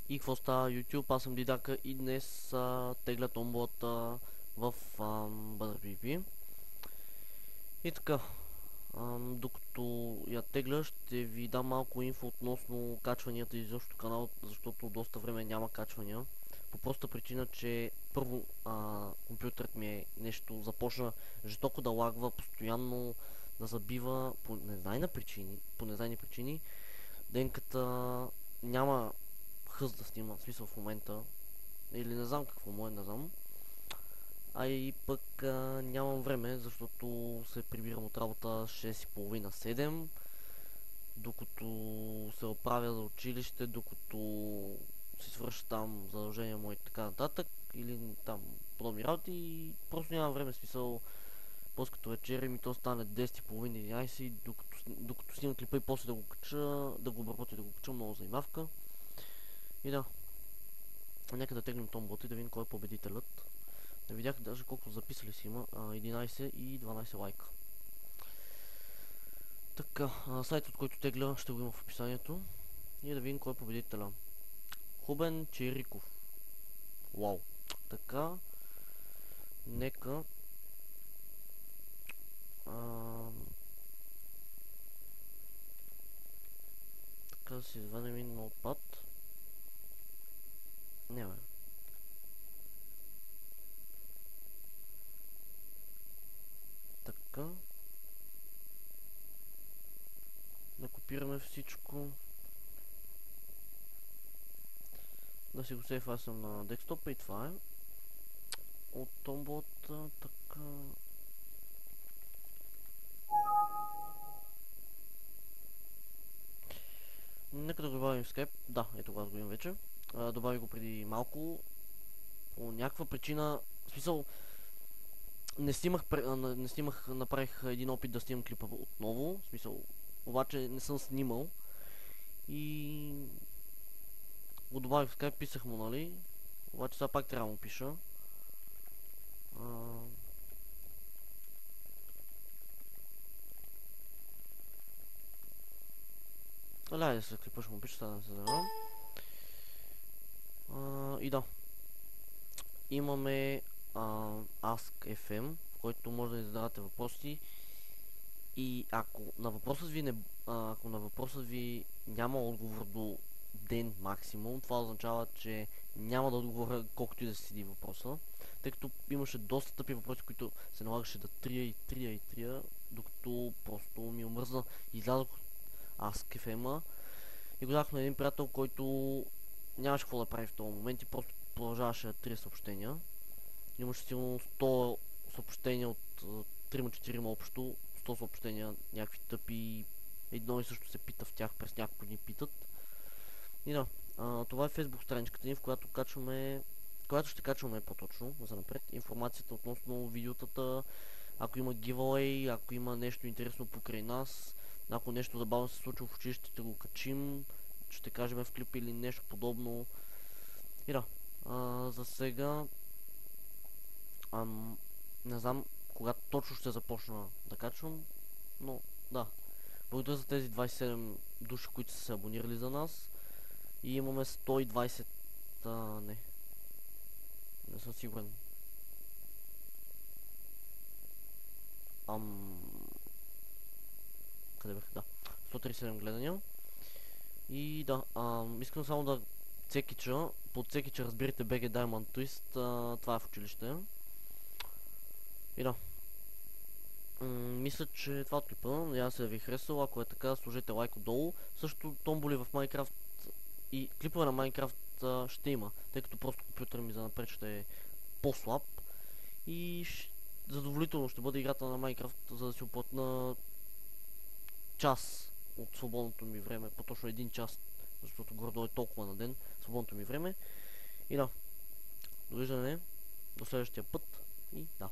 И какво става YouTube? Аз съм Дидака и днес тегля томболата в ButterPP. И така, докато я тегля, ще ви дам малко инфо относно качванията и защо канал, защото доста време няма качвания. По проста причина, че първо компютърът ми е нещо започна жестоко да лагва, постоянно да забива по незнайни причини. Денката няма хъс да снима, в смисъл в момента. Или не знам какво му е, не знам. А и пък нямам време, защото се прибирам от работа 6:30-7, докато се оправя за училище, докато си свърша там задължения му и така нататък, или там подобни работи и просто нямам време, смисъл. После като вечеря ми то стане 10:30-11, докато снимам клипа и после да го кача, да го обработя, да го кача, много занимавка. И да, нека да теглим томбото и да видим кой е победителят. Не видях даже колко записали си има. 11 и 12 лайка. Така, сайт, от който тегля, ще го има в описанието. И да видим кой е победителя. Хубен Чериков. Вау. Така. Нека. Така да си извадим един ноутпад. Не бе. Така. Да копираме всичко. Да си го сейфасам на десктопа и това е. От томболата, така. Нека да го добавим в Skype. Да, ето го имам вече. Добавих го преди малко. По някаква причина, в смисъл, не снимах, направих един опит да снимам клипа отново, в смисъл, обаче не съм снимал и го добавих в Skype, писах му, нали, обаче сега пак трябва да му пиша. Айде след клипа ще му пиша, сега да се задавам. И да, имаме Ask.fm, в който може да ни задавате въпроси. И ако на въпросът ви няма отговор до ден максимум, това означава, че няма да отговоря колкото и да се седи въпроса, тъй като имаше доста тъпи въпроси, които се налагаше да трия, докато просто ми омръзна. Излязох аз кефема и го дах на един приятел, който нямаше какво да прави в този момент и просто продължаваше да трия съобщения. Имаше сигурно 100 съобщения от 3-4 общо, 100 съобщения, някакви тъпи, едно и също се пита в тях, през няколко дни питат. И да, това е Facebook страничката ни, в която ще качваме по-точно за напред информацията относно видеотата, ако има giveaway, ако има нещо интересно покрай нас, ако нещо забавно се случва в училище, ще го качим, ще кажем в клип или нещо подобно. И да, за сега не знам кога точно ще започна да качвам, но да. Благодаря за тези 27 души, които са се абонирали за нас. И имаме 120... не съм сигурен. Къде бях? Да. 137 гледания. И да, искам само да цекича. Под цекича разбирате BG Diamond Twist. Това е в училище. И да. Мисля, че това от клипа. Надявам се да ви е харесало. Ако е така, сложете лайк отдолу. Също томболи в Minecraft и клипове на Minecraft ще има, тъй като просто компютър ми занапред ще е по-слаб. И задоволително ще бъде играта на Minecraft, за да си оплътна час от свободното ми време. По-точно 1 час, защото гордо е толкова на ден свободното ми време. И да, довиждане, до следващия път и да.